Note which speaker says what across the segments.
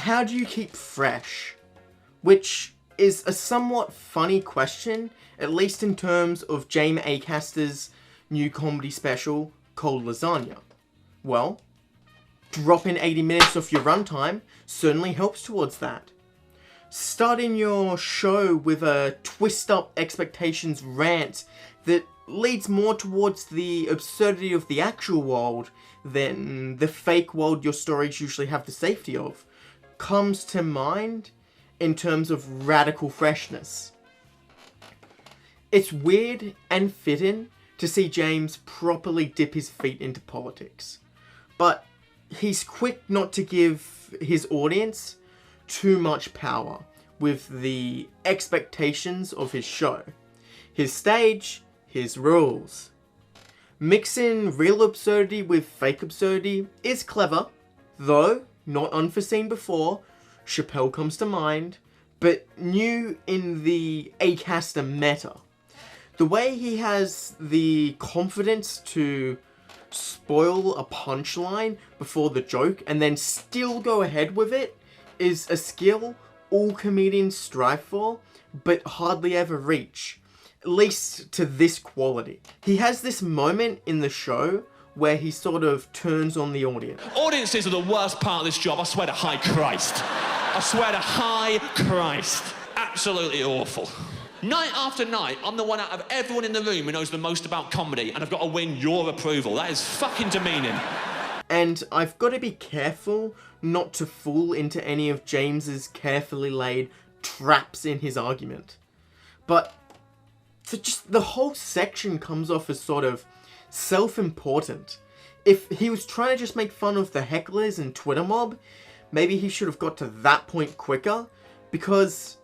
Speaker 1: how do you keep fresh? Which is a somewhat funny question, at least in terms of James Acaster's new comedy special called Lasagne. Well, dropping 80 minutes off your runtime certainly helps towards that. Starting your show with a twist-up expectations rant that leads more towards the absurdity of the actual world than the fake world your stories usually have the safety of, comes to mind in terms of radical freshness. It's weird and fitting to see James properly dip his feet into politics, but he's quick not to give his audience too much power with the expectations of his show. His stage, his rules. Mixing real absurdity with fake absurdity is clever, though not unforeseen before. Chappelle comes to mind, but new in the Acaster meta. The way he has the confidence to spoil a punchline before the joke and then still go ahead with it is a skill all comedians strive for, but hardly ever reach. At least to this quality. He has this moment in the show where he sort of turns on the audience.
Speaker 2: Audiences are the worst part of this job, I swear to high Christ. I swear to high Christ. Absolutely awful. Night after night, I'm the one out of everyone in the room who knows the most about comedy, and I've got to win your approval. That is fucking demeaning.
Speaker 1: And I've got to be careful not to fall into any of James's carefully laid traps in his argument. But so just the whole section comes off as sort of self-important. If he was trying to just make fun of the hecklers and Twitter mob, maybe he should have got to that point quicker, because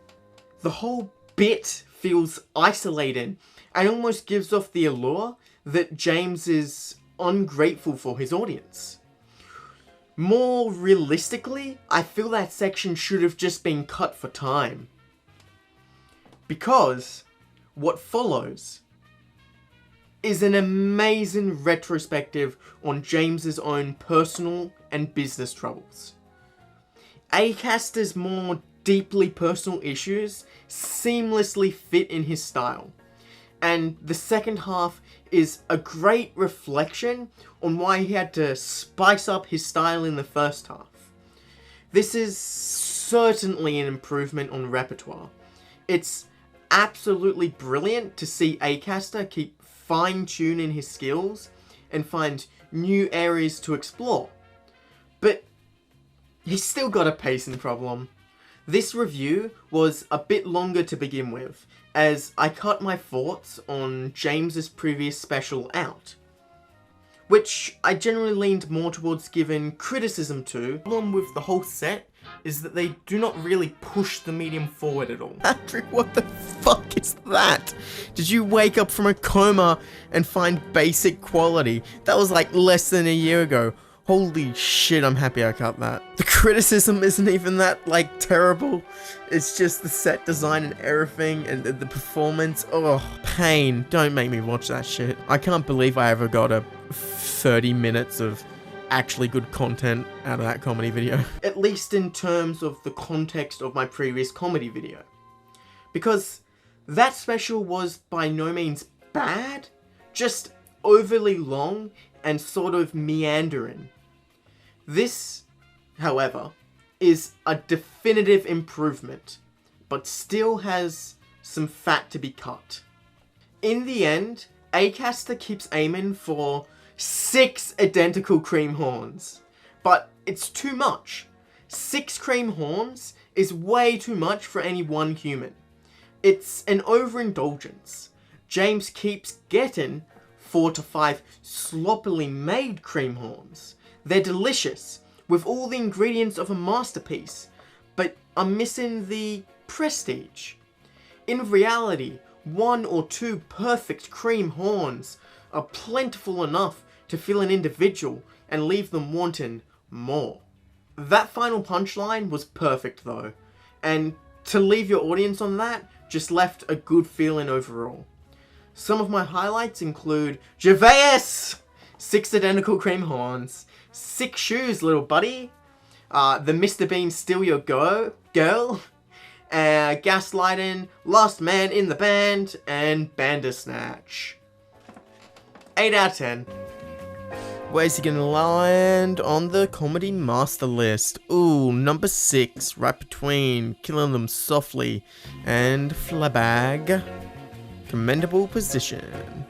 Speaker 1: the whole bit feels isolated and almost gives off the allure that James is ungrateful for his audience. More realistically, I feel that section should have just been cut for time. Because what follows is an amazing retrospective on James's own personal and business troubles. Acaster's more deeply personal issues seamlessly fit in his style, and the second half is a great reflection on why he had to spice up his style in the first half. This is certainly an improvement on repertoire. It's absolutely brilliant to see Acaster keep fine-tuning his skills and find new areas to explore. But he's still got a pacing problem. This review was a bit longer to begin with, as I cut my thoughts on James's previous special out, which I generally leaned more towards giving criticism to. The problem with the whole set is that they do not really push the medium forward at all. Patrick, what the fuck is that? Did you wake up from a coma and find basic quality? That was like less than a year ago. Holy shit, I'm happy I cut that. The criticism isn't even that, like, terrible. It's just the set design and everything, and the performance. Oh, pain. Don't make me watch that shit. I can't believe I ever got a 30 minutes of actually good content out of that comedy video. At least in terms of the context of my previous comedy video. Because that special was by no means bad, just overly long and sort of meandering. This, however, is a definitive improvement, but still has some fat to be cut. In the end, Acaster keeps aiming for 6 identical cream horns, but it's too much. 6 cream horns is way too much for any one human. It's an overindulgence. James keeps getting 4 to 5 sloppily made cream horns. They're delicious, with all the ingredients of a masterpiece, but are missing the prestige. In reality, 1 or 2 perfect cream horns are plentiful enough to fill an individual and leave them wanting more. That final punchline was perfect though, and to leave your audience on that just left a good feeling overall. Some of my highlights include Gervais! 6 identical cream horns. 6 shoes, little buddy. The Mr. Bean Steal Your Girl, Gaslighting, Last Man in the Band, and Bandersnatch. 8 out of 10. Where's he gonna land on the comedy master list? Ooh, number 6, right between Killing Them Softly and Flabag. Commendable position.